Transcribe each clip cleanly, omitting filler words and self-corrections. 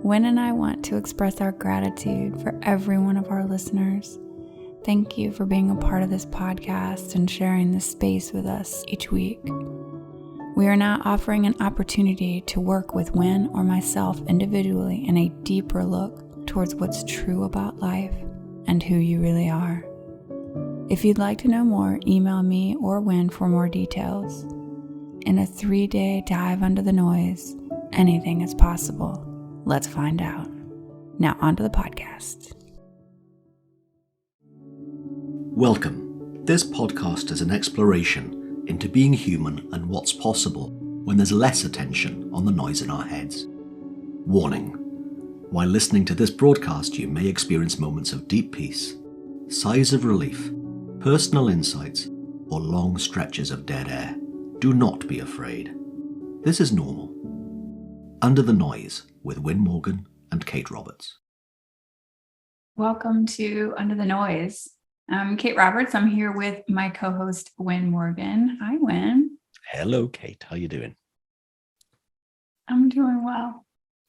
Wynn and I want to express our gratitude for every one of our listeners. Thank you for being a part of this podcast and sharing this space with us each week. We are now offering an opportunity to work with Wynn or myself individually in a deeper look towards what's true about life and who you really are. If you'd like to know more, email me or Wynn for more details. In a 3-day dive under the noise, anything is possible. Let's find out. Now onto the podcast. Welcome. This podcast is an exploration into being human and what's possible when there's less attention on the noise in our heads. Warning. While listening to this broadcast, you may experience moments of deep peace, sighs of relief, personal insights, or long stretches of dead air. Do not be afraid. This is normal. Under the Noise with Wynn Morgan and Kate Roberts. Welcome to Under the Noise. I'm Kate Roberts. I'm here with my co-host, Wynn Morgan. Hi, Wynn. Hello, Kate. How you doing? I'm doing well.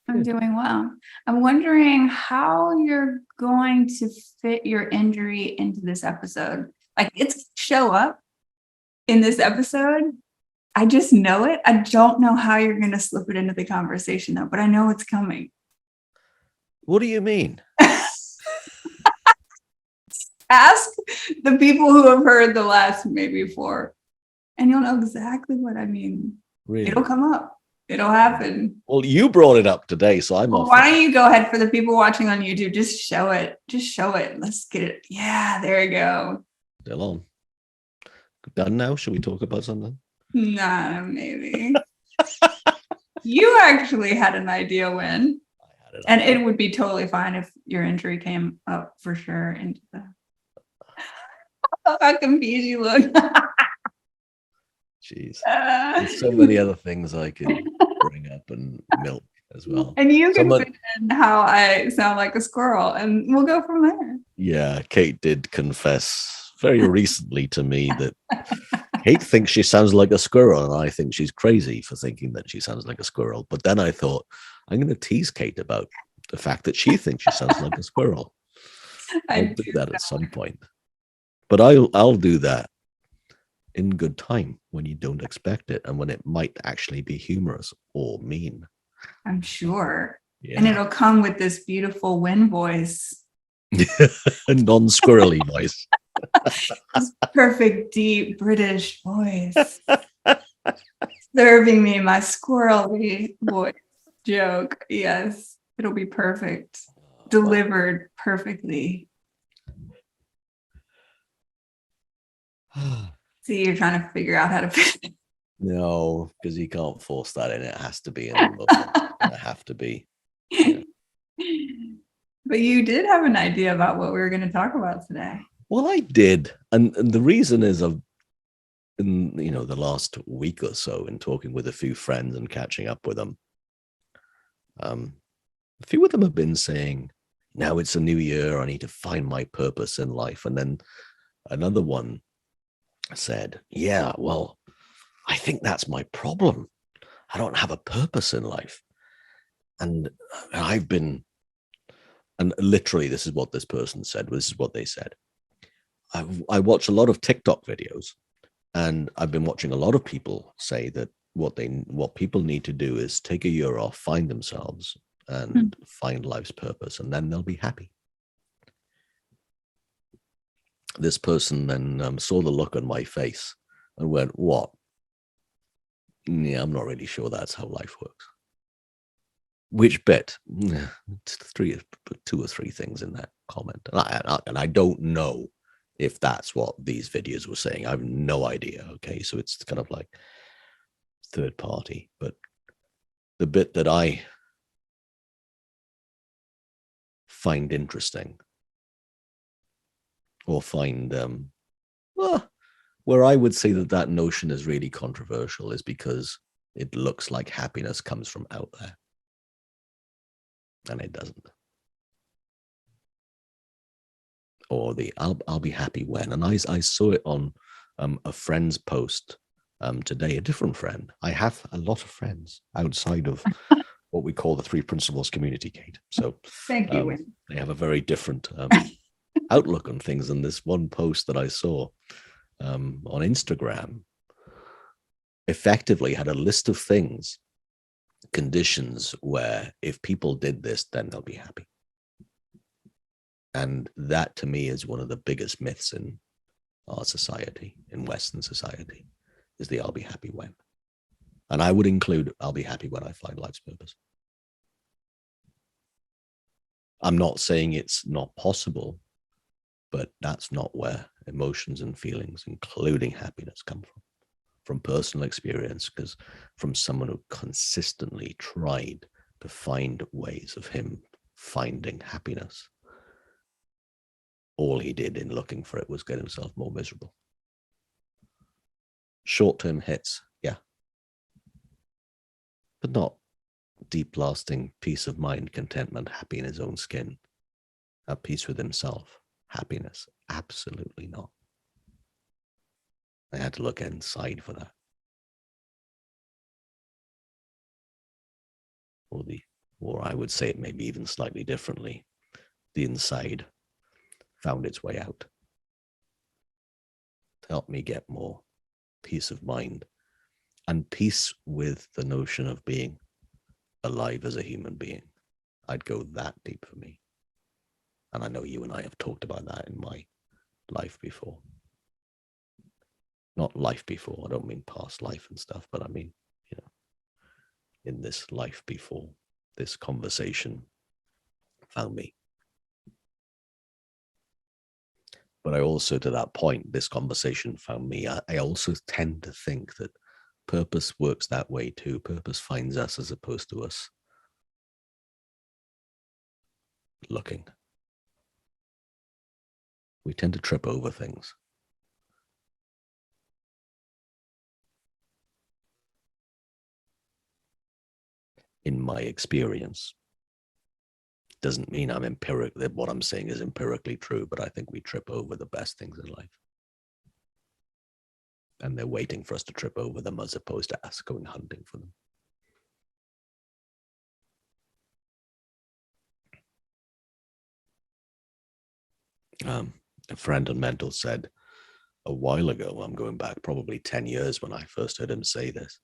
I'm wondering how you're going to fit your injury into this episode. Like, it's show up in this episode. I just know it. I don't know how you're going to slip it into the conversation, though, but I know it's coming. What do you mean? Ask the people who have heard the last maybe 4, and you'll know exactly what I mean. Really? It'll come up. It'll happen. Well, you brought it up today, so I'm off. Why don't you go ahead for the people watching on YouTube? Just show it. Let's get it. Yeah, there you go. Still on. Done now? Should we talk about something? Nah, maybe. You actually had an idea, Wynn. And it would be totally fine if your injury came up for sure into the... How confused you look. Jeez. There's so many other things I could bring up and milk as well. And you can fit in how I sound like a squirrel, and we'll go from there. Yeah, Kate did confess very recently to me that Kate thinks she sounds like a squirrel, and I think she's crazy for thinking that she sounds like a squirrel. But then I thought, I'm going to tease Kate about the fact that she thinks she sounds like a squirrel. I'll do that at some point. But I'll do that in good time when you don't expect it and when it might actually be humorous or mean. I'm sure. Yeah. And it'll come with this beautiful Wynn voice. A non-squirrely voice. This perfect, deep British voice. Serving me my squirrely voice joke. Yes, it'll be perfect. Delivered perfectly. See, you're trying to figure out how to fit it. No, because you can't force that in. It has to be in the moment. It have to be. Yeah. But you did have an idea about what we were going to talk about today. Well, I did. And the reason is in the last week or so, in talking with a few friends and catching up with them, a few of them have been saying, now it's a new year, I need to find my purpose in life. And then another one said, yeah, well, I think that's my problem. I don't have a purpose in life. And and literally, this is what this person said, this is what they said. I watch a lot of TikTok videos, and I've been watching a lot of people say that what people need to do is take a year off, find themselves, and find life's purpose, and then they'll be happy. This person then saw the look on my face and went, what? Yeah, I'm not really sure that's how life works. Which bit? 2 or 3 things in that comment. And I don't know if that's what these videos were saying. I have no idea. Okay, so it's kind of like third party. But the bit that I find interesting, or find where I would say that notion is really controversial, is because it looks like happiness comes from out there, and it doesn't. Or I'll be happy when, and I saw it on a friend's post today, a different friend. I have a lot of friends outside of what we call the three principles community, Kate. So Thank you. they have a very different outlook on things. And this one post that I saw on Instagram effectively had a list of things, conditions where if people did this, then they'll be happy. And that to me is one of the biggest myths in our society, in Western society, is the I'll be happy when. And I would include I'll be happy when I find life's purpose. I'm not saying it's not possible, but that's not where emotions and feelings, including happiness, come from personal experience, because from someone who consistently tried to find ways of him finding happiness. All he did in looking for it was get himself more miserable. Short-term hits, yeah, but not deep lasting peace of mind, contentment, happy in his own skin, at peace with himself. Happiness, absolutely not. I had to look inside for that. Or I would say it maybe even slightly differently. The inside found its way out to help me get more peace of mind and peace with the notion of being alive as a human being. I'd go that deep for me. And I know you and I have talked about that in my life before. Not life before, I don't mean past life and stuff, but I mean, in this life before, this conversation found me. But I also, to that point, this conversation found me. I also tend to think that purpose works that way too. Purpose finds us as opposed to us looking. We tend to trip over things. In my experience, doesn't mean I'm that what I'm saying is empirically true, but I think we trip over the best things in life. And they're waiting for us to trip over them as opposed to us going hunting for them. A friend and mentor said a while ago, I'm going back probably 10 years when I first heard him say this.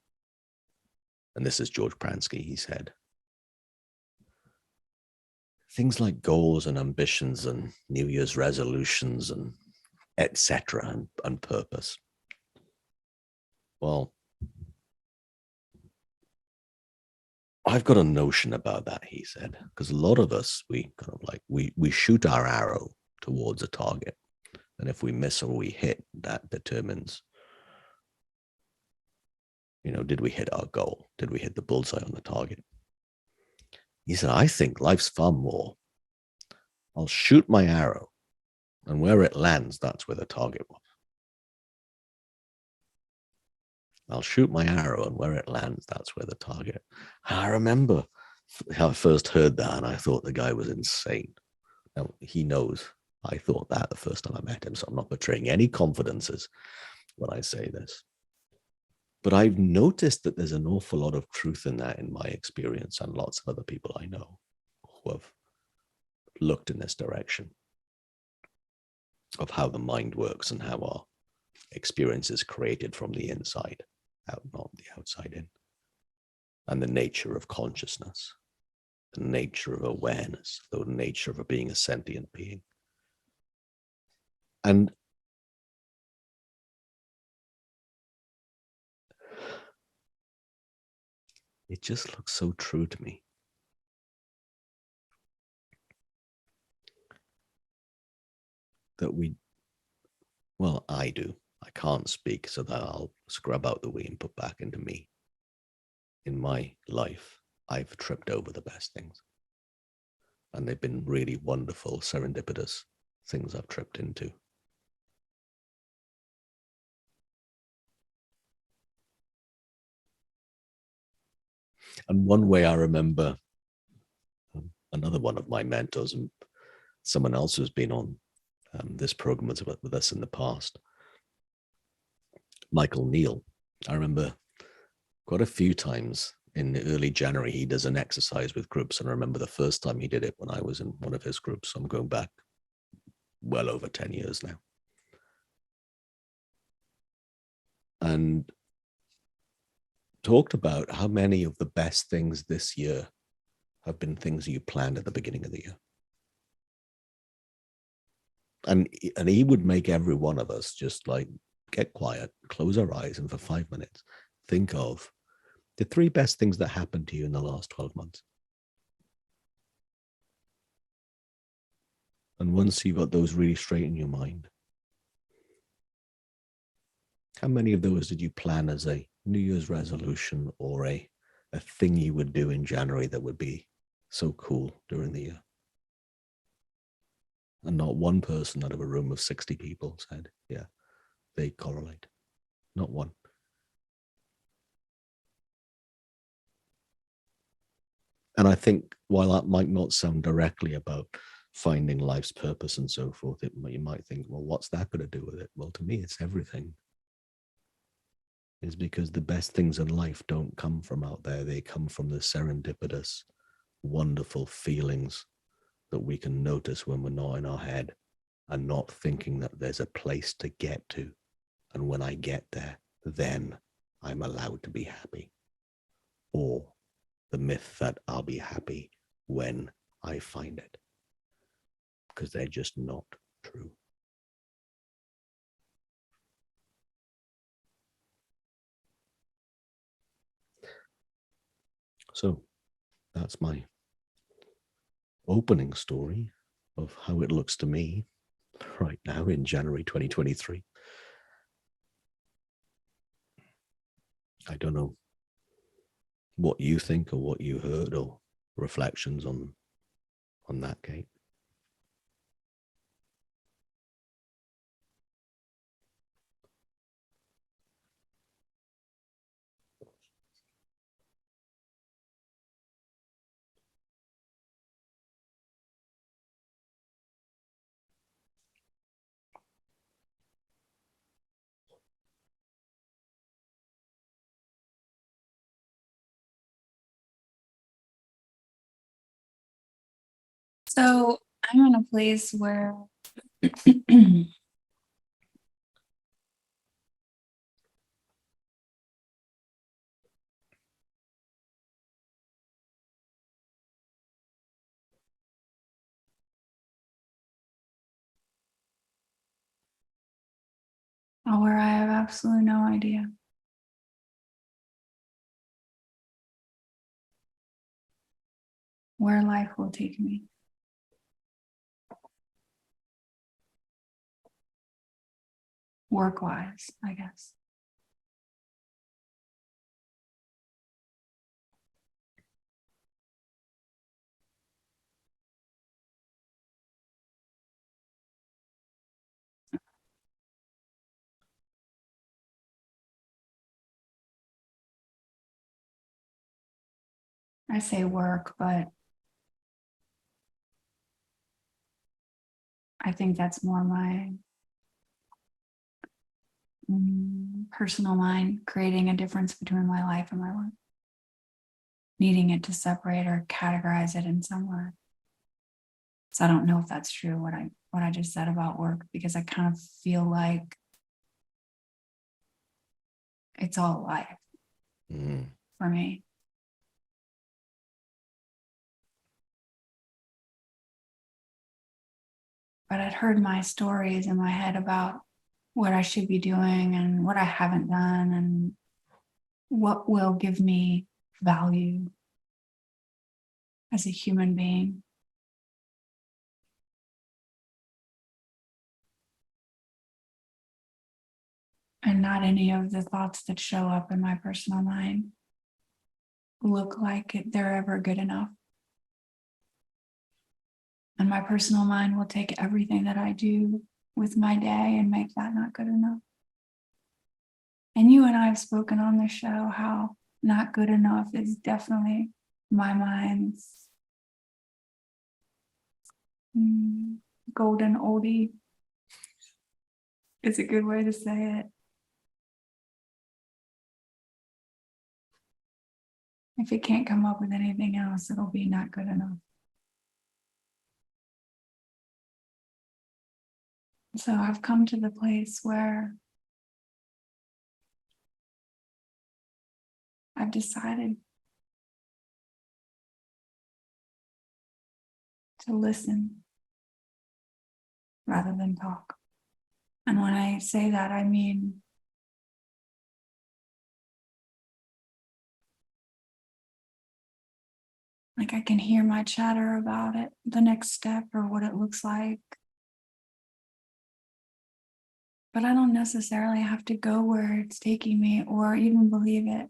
And this is George Pransky. He said, things like goals and ambitions and New Year's resolutions and etc. and purpose. Well, I've got a notion about that, he said, because a lot of us, we shoot our arrow towards a target. And if we miss or we hit, that determines, did we hit our goal? Did we hit the bullseye on the target? He said, I think life's far more. I'll shoot my arrow, and where it lands, that's where the target was. I'll shoot my arrow, and where it lands, that's where the target. And I remember how I first heard that, and I thought the guy was insane. Now, he knows I thought that the first time I met him, so I'm not betraying any confidences when I say this. But I've noticed that there's an awful lot of truth in that in my experience, and lots of other people I know who have looked in this direction of how the mind works and how our experience is created from the inside out, not the outside in. And the nature of consciousness, the nature of awareness, the nature of being a sentient being. And it just looks so true to me. That I do. I can't speak, so that I'll scrub out the we and put back into me. In my life, I've tripped over the best things. And they've been really wonderful, serendipitous things I've tripped into. And one way I remember another one of my mentors and someone else who's been on this program with us in the past, Michael Neal. I remember quite a few times in early January, he does an exercise with groups. And I remember the first time he did it when I was in one of his groups. I'm going back well over 10 years now. And talked about how many of the best things this year have been things you planned at the beginning of the year. And he would make every one of us just like get quiet, close our eyes, and for 5 minutes, think of the 3 best things that happened to you in the last 12 months. And once you've got those really straight in your mind, how many of those did you plan as a New Year's resolution or a thing you would do in January that would be so cool during the year? And not one person out of a room of 60 people said, yeah, they correlate. Not one. And I think while that might not sound directly about finding life's purpose and so forth, you might think, well, what's that got to do with it? Well, to me, it's everything. Is because the best things in life don't come from out there. They come from the serendipitous, wonderful feelings that we can notice when we're not in our head and not thinking that there's a place to get to. And when I get there, then I'm allowed to be happy. Or the myth that I'll be happy when I find it. Because they're just not true. So that's my opening story of how it looks to me right now in January 2023. I don't know what you think or what you heard or reflections on that, Kate. So I'm in a place where where I have absolutely no idea where life will take me. Work-wise, I guess. I say work, but I think that's more my personal mind creating a difference between my life and my work. Needing it to separate or categorize it in some way. So I don't know if that's true, what I just said about work, because I kind of feel like it's all life for me. But I'd heard my stories in my head about what I should be doing and what I haven't done and what will give me value as a human being. And not any of the thoughts that show up in my personal mind look like they're ever good enough. And my personal mind will take everything that I do with my day and make that not good enough. And you and I have spoken on this show how not good enough is definitely my mind's golden oldie. It's a good way to say it. If it can't come up with anything else, it'll be not good enough. So I've come to the place where I've decided to listen rather than talk. And when I say that, I mean like I can hear my chatter about it, the next step or what it looks like. But I don't necessarily have to go where it's taking me or even believe it,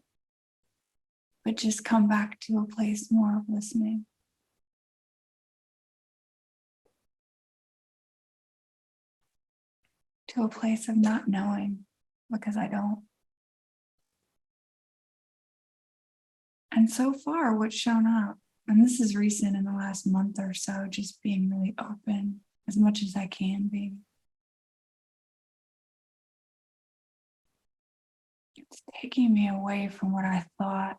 but just come back to a place more of listening. To a place of not knowing because I don't. And so far, what's shown up, and this is recent in the last month or so, just being really open as much as I can be. It's taking me away from what I thought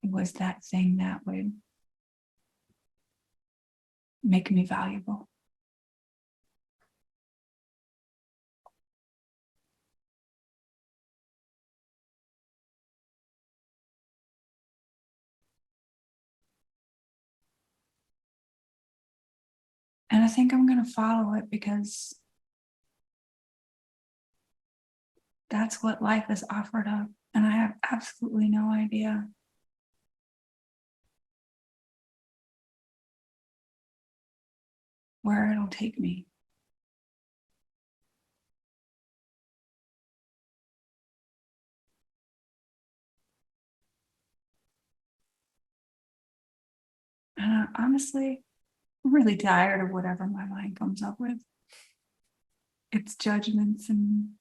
was that thing that would make me valuable. And I think I'm going to follow it because that's what life has offered up. And I have absolutely no idea where it'll take me. And honestly, I'm really tired of whatever my mind comes up with. Its judgments and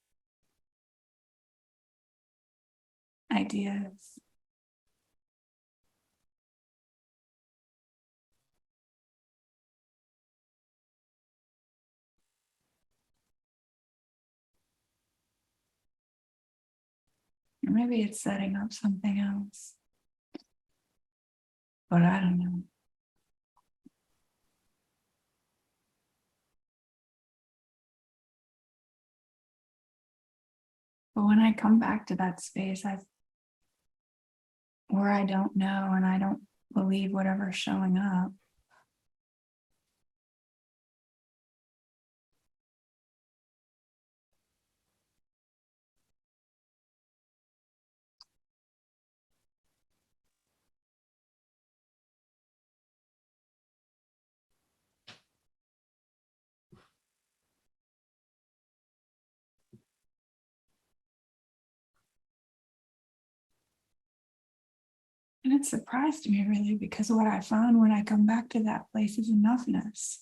ideas. Or maybe it's setting up something else. But I don't know. But when I come back to that space, where I don't know and I don't believe whatever's showing up, and it surprised me really because what I found when I come back to that place is enoughness.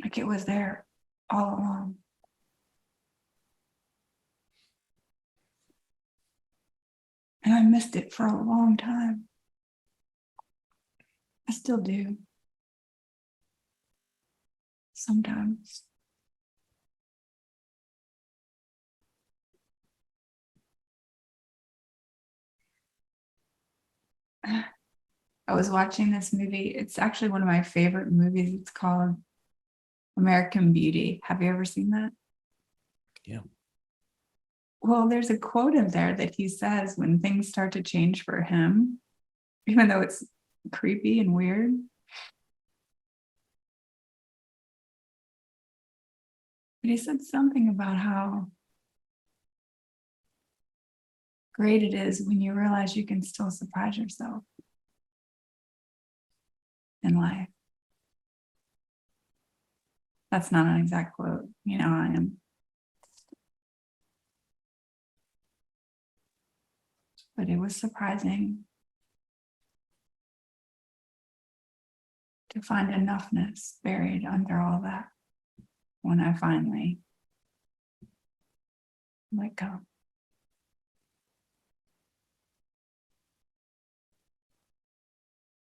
Like it was there all along. And I missed it for a long time. I still do. Sometimes. I was watching this movie. It's actually one of my favorite movies. It's called American Beauty. Have you ever seen that? Yeah. Well, there's a quote in there that he says when things start to change for him, even though it's creepy and weird. But he said something about how great it is when you realize you can still surprise yourself in life. That's not an exact quote, I am. But it was surprising to find enoughness buried under all that when I finally let go.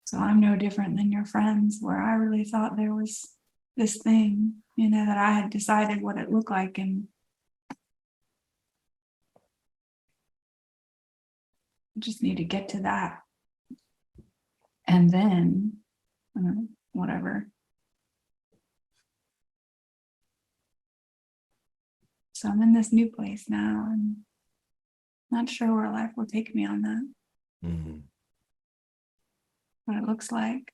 So I'm no different than your friends where I really thought there was this thing that I had decided what it looked like, and I just need to get to that. And then, whatever. So I'm in this new place now, and not sure where life will take me on that. Mm-hmm. What it looks like.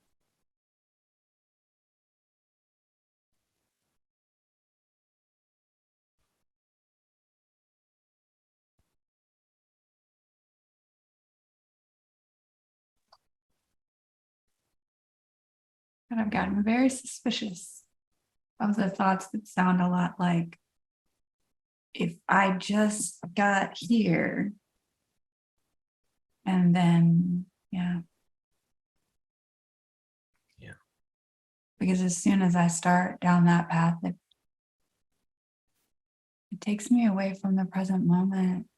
But I've gotten very suspicious of the thoughts that sound a lot like, if I just got here, and then, yeah. Because as soon as I start down that path, it takes me away from the present moment.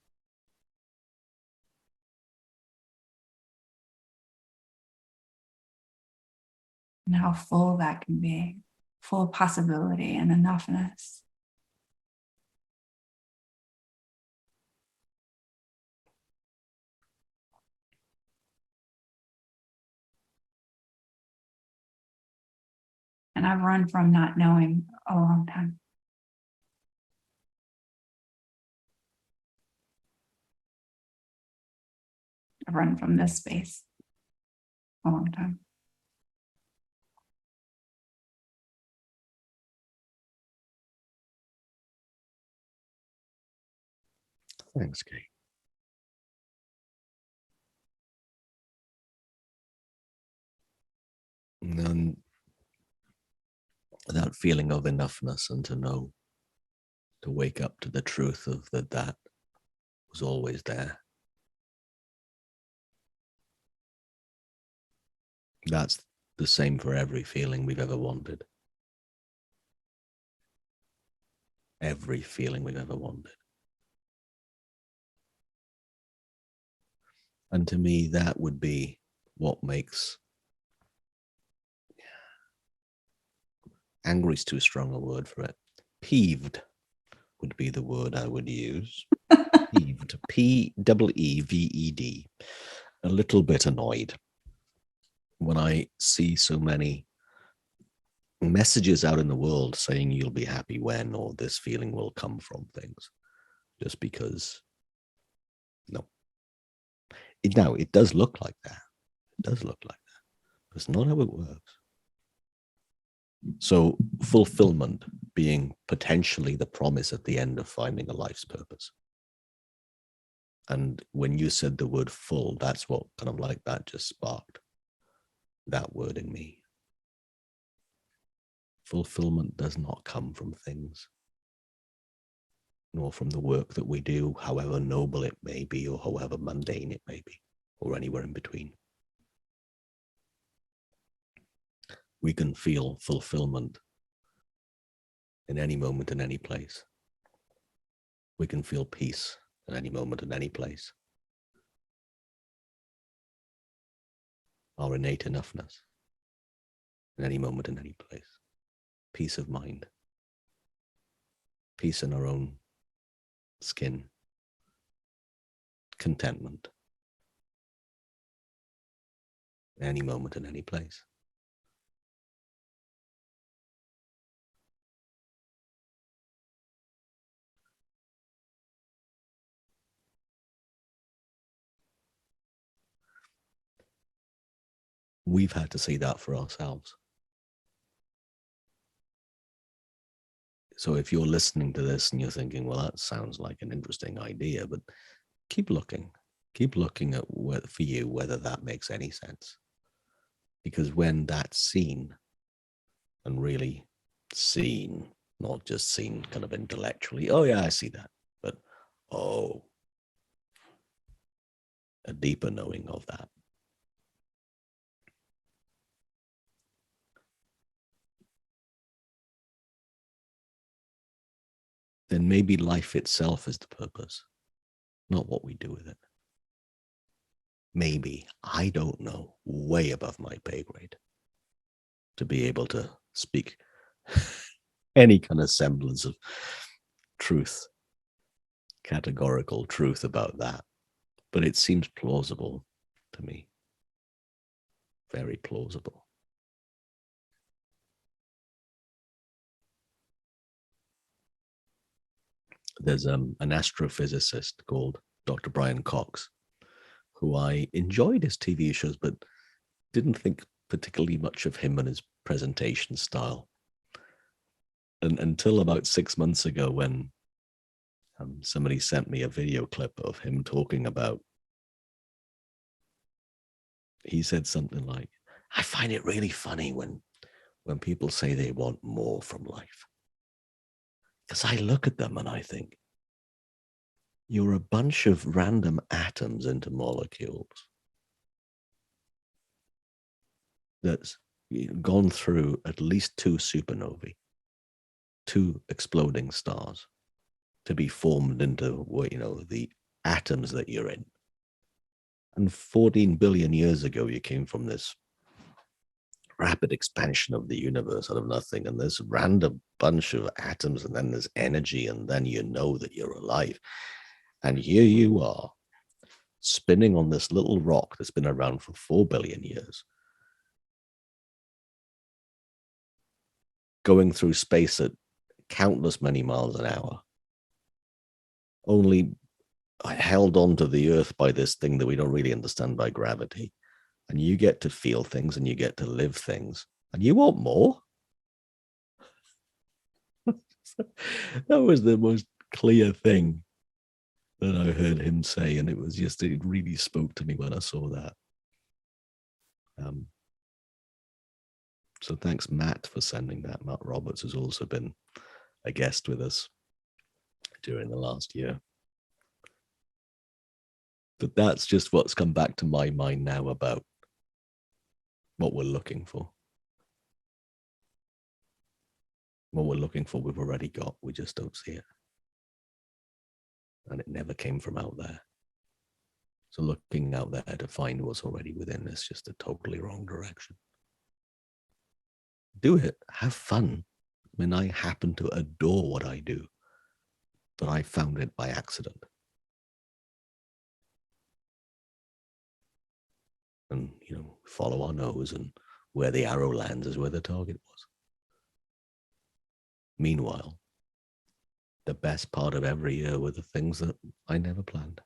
And how full that can be, full of possibility and enoughness. And I've run from not knowing a long time. I've run from this space a long time. Thanks, Kate. And then that feeling of enoughness, and to know, to wake up to the truth of that was always there. That's the same for every feeling we've ever wanted. Every feeling we've ever wanted. And to me, that would be what makes, angry is too strong a word for it. Peeved would be the word I would use. Peeved. Peeved. A little bit annoyed when I see so many messages out in the world saying you'll be happy when, or this feeling will come from things, just because. No. It does look like that. It does look like that. But it's not how it works. So fulfillment being potentially the promise at the end of finding a life's purpose. And when you said the word full, that's what kind of like that just sparked that word in me. Fulfillment does not come from things, nor from the work that we do, however noble it may be, or however mundane it may be, or anywhere in between. We can feel fulfillment in any moment, in any place. We can feel peace at any moment, in any place. Our innate enoughness in any moment, in any place. Peace of mind. Peace in our own skin. Contentment. Any moment, in any place. We've had to see that for ourselves. So if you're listening to this and you're thinking, well, that sounds like an interesting idea, but keep looking at for you whether that makes any sense. Because when that's seen, and really seen, not just seen kind of intellectually, oh yeah, I see that, but a deeper knowing of that. Then maybe life itself is the purpose, not what we do with it. Maybe, I don't know, way above my pay grade to be able to speak any kind of semblance of truth, categorical truth about that. But it seems plausible to me. Very plausible. There's an astrophysicist called Dr. Brian Cox, who I enjoyed his TV shows, but didn't think particularly much of him and his presentation style. And until about 6 months ago, when somebody sent me a video clip of him talking about, he said something like, I find it really funny when people say they want more from life. Because I look at them and I think, you're a bunch of random atoms into molecules that's gone through at least 2 supernovae, 2 exploding stars, to be formed into, the atoms that you're in. And 14 billion years ago, you came from this rapid expansion of the universe out of nothing, and this random bunch of atoms, and then there's energy, and then you know that you're alive. And here you are, spinning on this little rock that's been around for 4 billion years, going through space at countless many miles an hour, only held onto the earth by this thing that we don't really understand, by gravity. And you get to feel things and you get to live things, and you want more. That was the most clear thing that I heard him say, and it really spoke to me when I saw that. So thanks, Matt, for sending that. Matt Roberts has also been a guest with us during the last year. But that's just what's come back to my mind now about what we're looking for. What we're looking for, we've already got. We just don't see it. And it never came from out there. So looking out there to find what's already within is just a totally wrong direction. Do it. Have fun. I mean, I happen to adore what I do, but I found it by accident. And, follow our nose, and where the arrow lands is where the target was. Meanwhile, the best part of every year were the things that I never planned.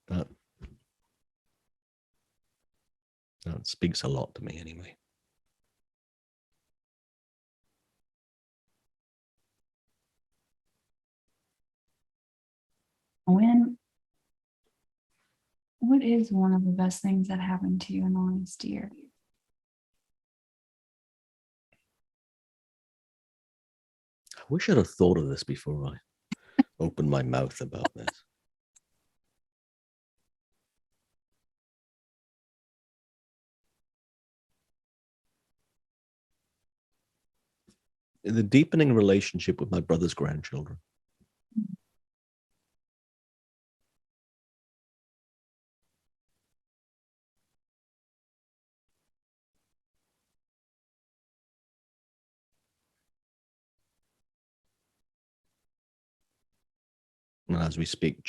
That speaks a lot to me anyway. What is one of the best things that happened to you in the last year? I wish I'd have thought of this before I opened my mouth about this. The deepening relationship with my brother's grandchildren. And as we speak,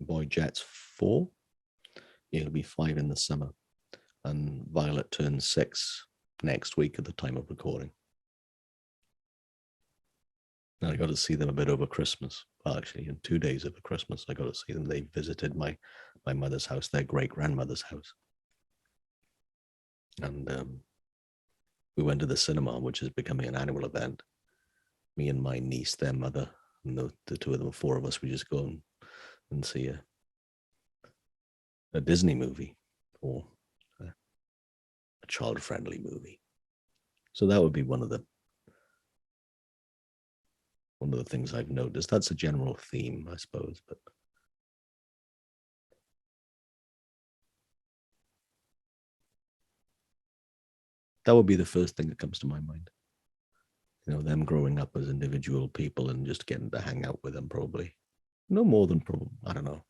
boy Jet's 4. He'll be 5 in the summer. And Violet turns 6 next week at the time of recording. And I got to see them a bit over Christmas. Well, actually, in 2 days over Christmas, I got to see them. They visited my mother's house, their great-grandmother's house. And we went to the cinema, which is becoming an annual event. Me and my niece, their mother, and the 2 of them, 4 of us, we just go and see a Disney movie, or a child-friendly movie. So that would be one of the things I've noticed. That's a general theme, I suppose, but that would be the first thing that comes to my mind. Them growing up as individual people and just getting to hang out with them, probably. No more than, I don't know.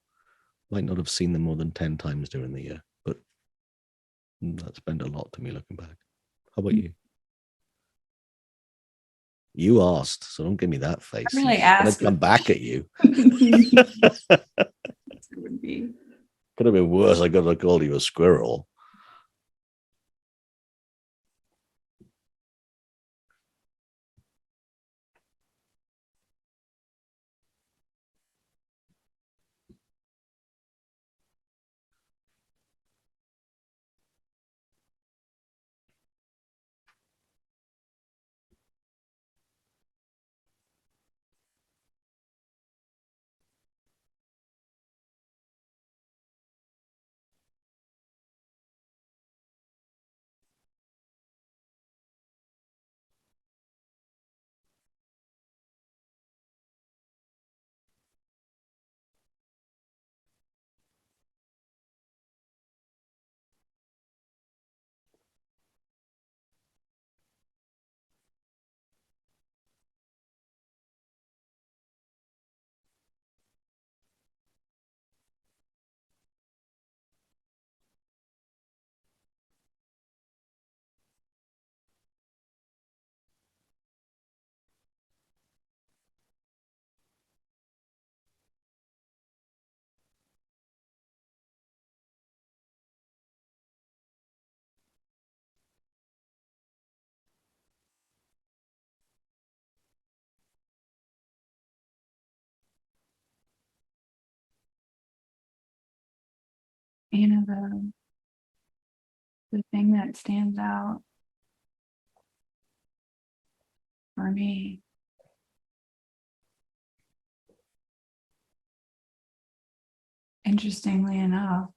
Might not have seen them more than 10 times during the year, but That's meant a lot to me looking back. How about you? You asked, so don't give me that face. I really I'm asked. gonna come back at you. It would be. Could have been worse. I could have called you a squirrel. You know, the thing that stands out for me interestingly enough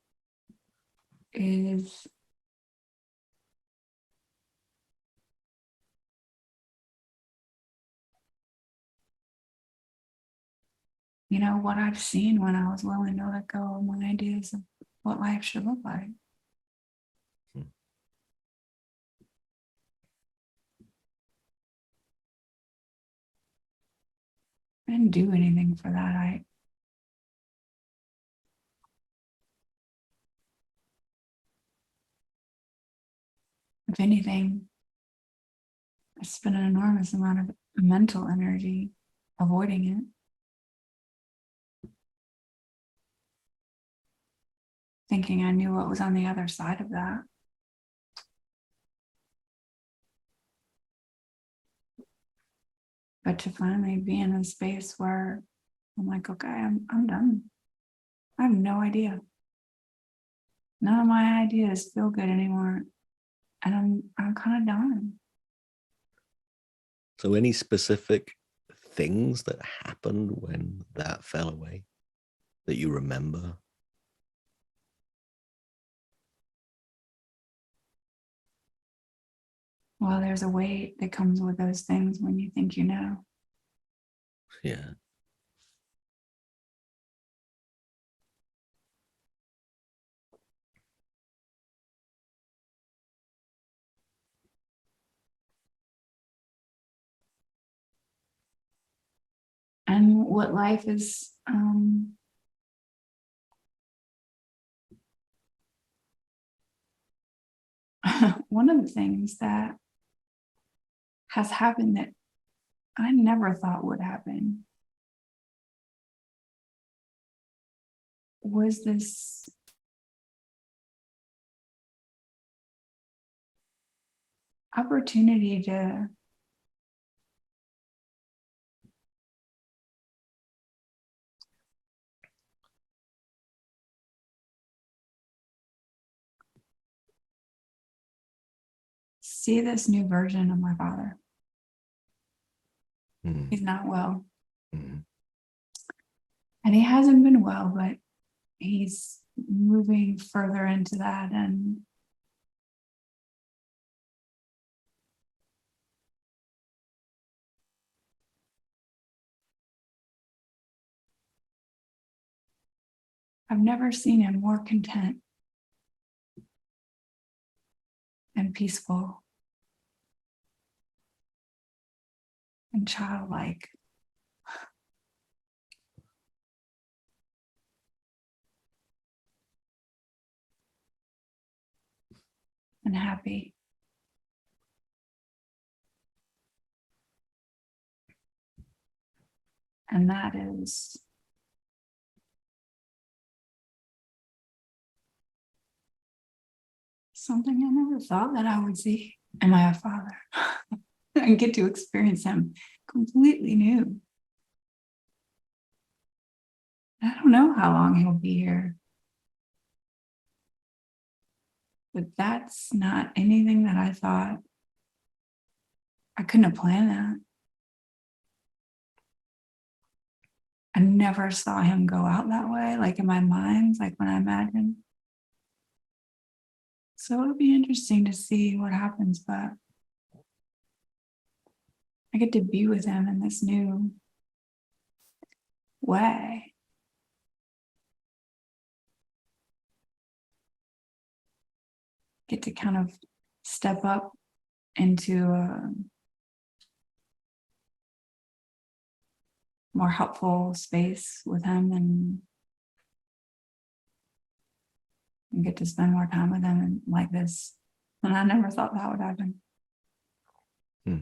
is what I've seen when I was willing to let go of my ideas of what life should look like. I didn't do anything for that. If anything, I spent an enormous amount of mental energy avoiding it, thinking I knew what was on the other side of that. But to finally be in a space where I'm like, okay, I'm done. I have no idea. None of my ideas feel good anymore. And I'm kind of done. So, any specific things that happened when that fell away that you remember? Well, there's a weight that comes with those things when you think you know. Yeah. And what life is one of the things that has happened that I never thought would happen was this opportunity to see this new version of my father. He's not well. And he hasn't been well, but he's moving further into that. And I've never seen him more content and peaceful and childlike. and happy. And that is something I never thought that I would see in my father and get to experience him completely new. I don't know how long he'll be here, but that's not anything that I thought. I couldn't have planned that. I never saw him go out that way, like in my mind, like when I imagined. So it'll be interesting to see what happens, but I get to be with him in this new way. Get to kind of step up into a more helpful space with him and get to spend more time with him like this. And I never thought that would happen. Hmm.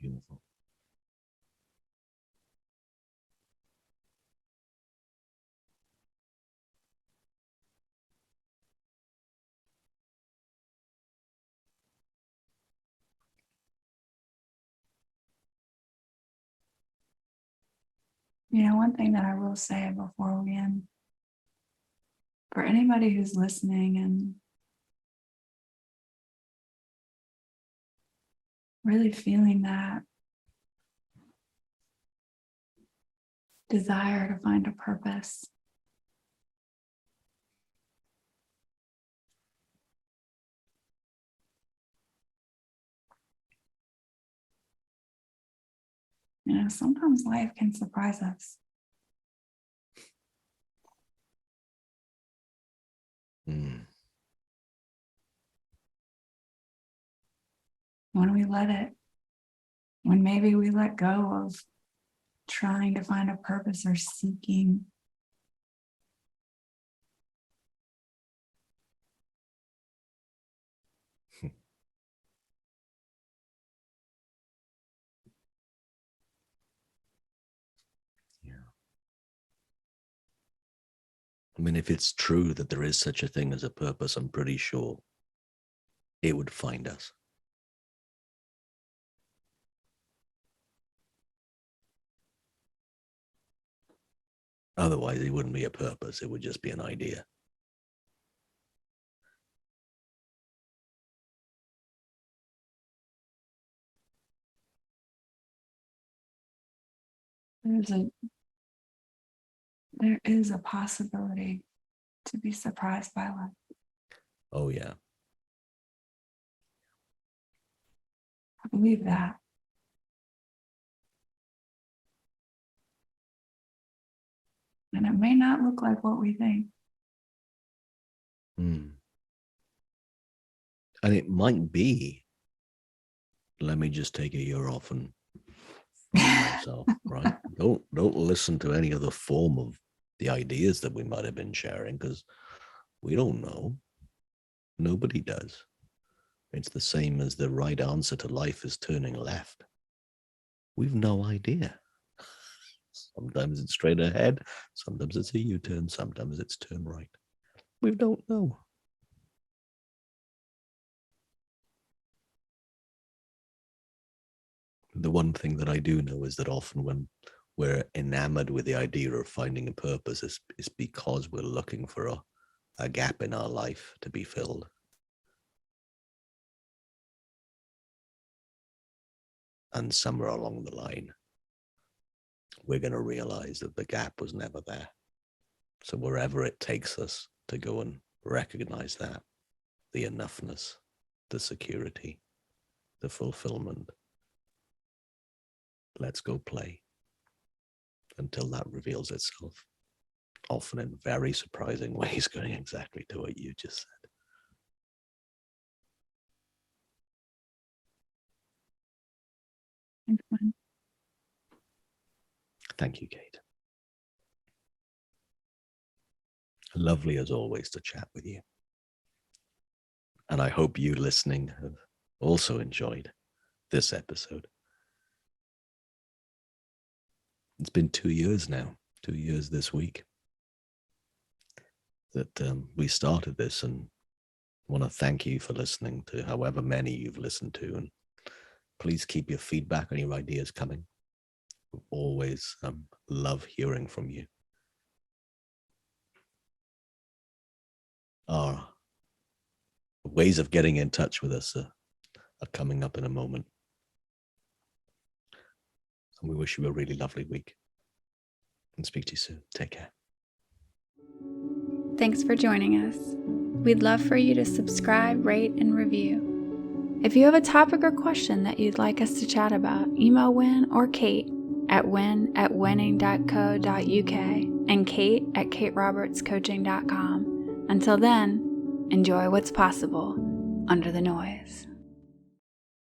Beautiful. You know, one thing that I will say before we end, for anybody who's listening and really feeling that desire to find a purpose, you know, sometimes life can surprise us. When we let it, when maybe we let go of trying to find a purpose or seeking. Yeah. I mean, if it's true that there is such a thing as a purpose, I'm pretty sure it would find us. Otherwise, it wouldn't be a purpose. It would just be an idea. There is a possibility to be surprised by life. Oh, yeah. I believe that. And it may not look like what we think. And it might be, let me just take a year off and find myself, right? Don't listen to any other form of the ideas that we might have been sharing, because we don't know. Nobody does. It's the same as the right answer to life is turning left. We've no idea. Sometimes it's straight ahead, sometimes it's a U-turn, sometimes it's turn right. We don't know. The one thing that I do know is that often when we're enamored with the idea of finding a purpose, it's because we're looking for a gap in our life to be filled. And somewhere along the line, we're going to realize that the gap was never there. So wherever it takes us to go and recognize that, the enoughness, the security, the fulfillment. Let's go play until that reveals itself, often in very surprising ways, going exactly to what you just said. Thanks, man. Thank you, Kate. Lovely as always to chat with you. And I hope you listening have also enjoyed this episode. It's been 2 years now, 2 years this week, that we started this, and I want to thank you for listening to however many you've listened to, and please keep your feedback and your ideas coming. We always love hearing from you. Our ways of getting in touch with us are coming up in a moment. And we wish you a really lovely week. And speak to you soon. Take care. Thanks for joining us. We'd love for you to subscribe, rate, and review. If you have a topic or question that you'd like us to chat about, email Win or Kate at win@winning.co.uk and kate@katerobertscoaching.com. Until then, enjoy what's possible under the noise.